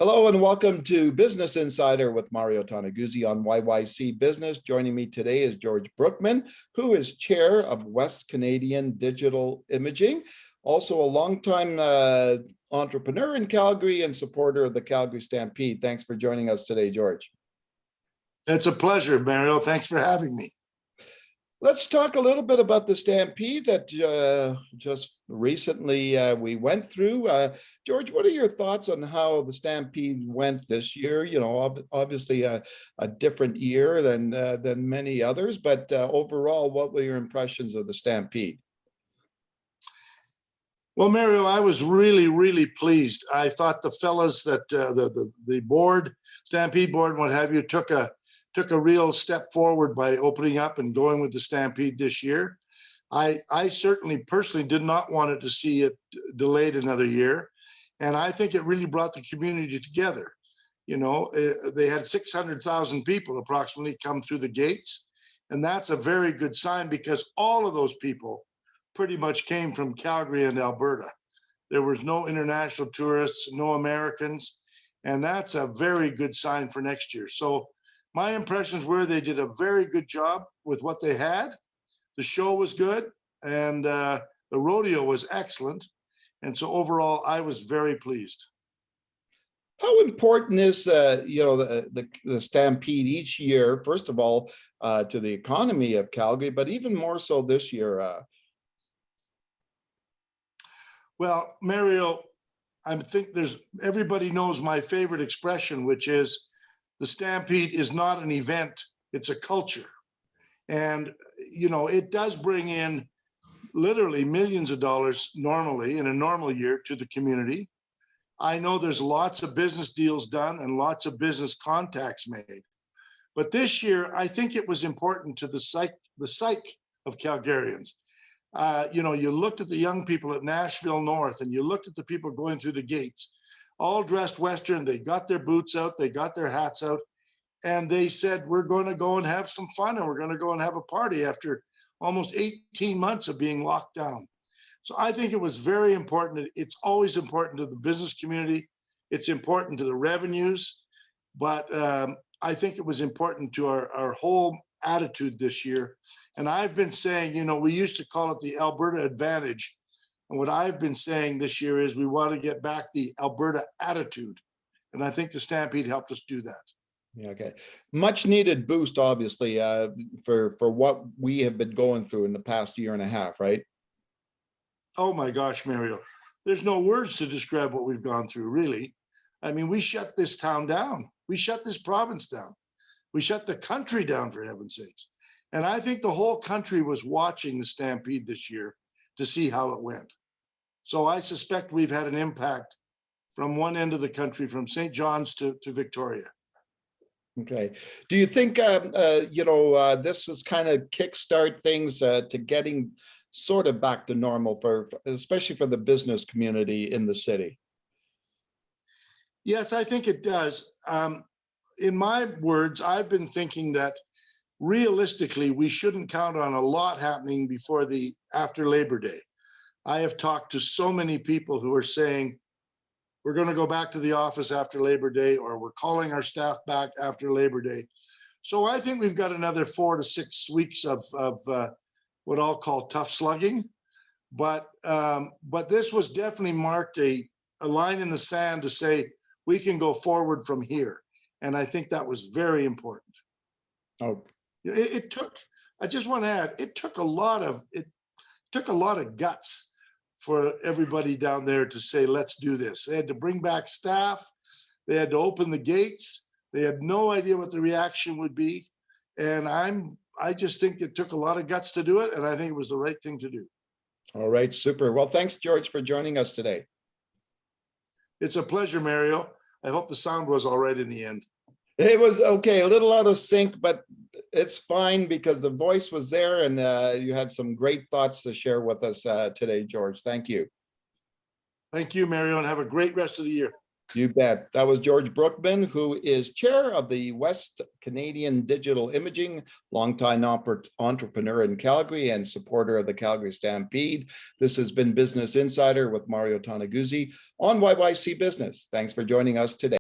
Hello and welcome to Business Insider with Mario Toneguzzi on YYC Business. Joining me today is George Brookman, who is chair of West Canadian Digital Imaging, also a longtime entrepreneur in Calgary and supporter of the Calgary Stampede. Thanks for joining us today, George. It's a pleasure, Mario. Thanks for having me. Let's talk a little bit about the Stampede that just recently we went through. George, what are your thoughts on how the Stampede went this year? You know, obviously a different year than many others, but overall, what were your impressions of the Stampede? Well, Mario, I was really pleased. I thought the fellas that the board, Stampede board, and what have you, took a real step forward by opening up and going with the Stampede this year. I certainly personally did not want it to see it delayed another year. And I think it really brought the community together. You know, they had 600,000 people approximately come through the gates. And that's a very good sign because all of those people pretty much came from Calgary and Alberta. There was no international tourists, no Americans. And that's a very good sign for next year. So my impressions were they did a very good job with what they had. The show was good, and the rodeo was excellent. And so overall, I was very pleased. How important is the Stampede each year? First of all, to the economy of Calgary, but even more so this year. Well, Mario, I think everybody knows my favorite expression, which is, the Stampede is not an event, it's a culture. And, you know, it does bring in literally millions of dollars normally in a normal year to the community. I know there's lots of business deals done and lots of business contacts made. But this year, I think it was important to the psyche of Calgarians. You know, you looked at the young people at Nashville North and you looked at the people going through the gates, all dressed Western. They got their boots out, they got their hats out, and they said, we're going to go and have some fun and we're going to go and have a party after almost 18 months of being locked down. So I think it was very important. It's always important to the business community. It's important to the revenues, but I think it was important to our whole attitude this year. And I've been saying, you know, we used to call it the Alberta advantage. And what I've been saying this year is we want to get back the Alberta attitude. And I think the Stampede helped us do that. Yeah, okay. Much needed boost, obviously, for what we have been going through in the past year and a half, right? Oh my gosh, Mario. There's no words to describe what we've gone through, really. I mean, we shut this town down. We shut this province down. We shut the country down, for heaven's sakes. And I think the whole country was watching the Stampede this year to see how it went. So I suspect we've had an impact from one end of the country, from St. John's to Victoria. Okay. Do you think, this was kind of kickstart things to getting sort of back to normal especially for the business community in the city? Yes, I think it does. In my words, I've been thinking that realistically, we shouldn't count on a lot happening after Labor Day. I have talked to so many people who are saying, we're going to go back to the office after Labor Day, or we're calling our staff back after Labor Day. So I think we've got another 4 to 6 weeks of what I'll call tough slugging. But this was definitely marked a line in the sand to say, we can go forward from here. And I think that was very important. Oh, I just want to add, it took a lot of guts for everybody down there to say, let's do this. They had to bring back staff. They had to open the gates. They had no idea what the reaction would be. And I just think it took a lot of guts to do it. And I think it was the right thing to do. All right, super. Well, thanks, George, for joining us today. It's a pleasure, Mario. I hope the sound was all right in the end. It was okay, a little out of sync, but it's fine because the voice was there and you had some great thoughts to share with us today, George. Thank you. Thank you, Mario, and have a great rest of the year. You bet. That was George Brookman, who is chair of the West Canadian Digital Imaging, longtime entrepreneur in Calgary and supporter of the Calgary Stampede. This has been Business Insider with Mario Toneguzzi on YYC Business. Thanks for joining us today.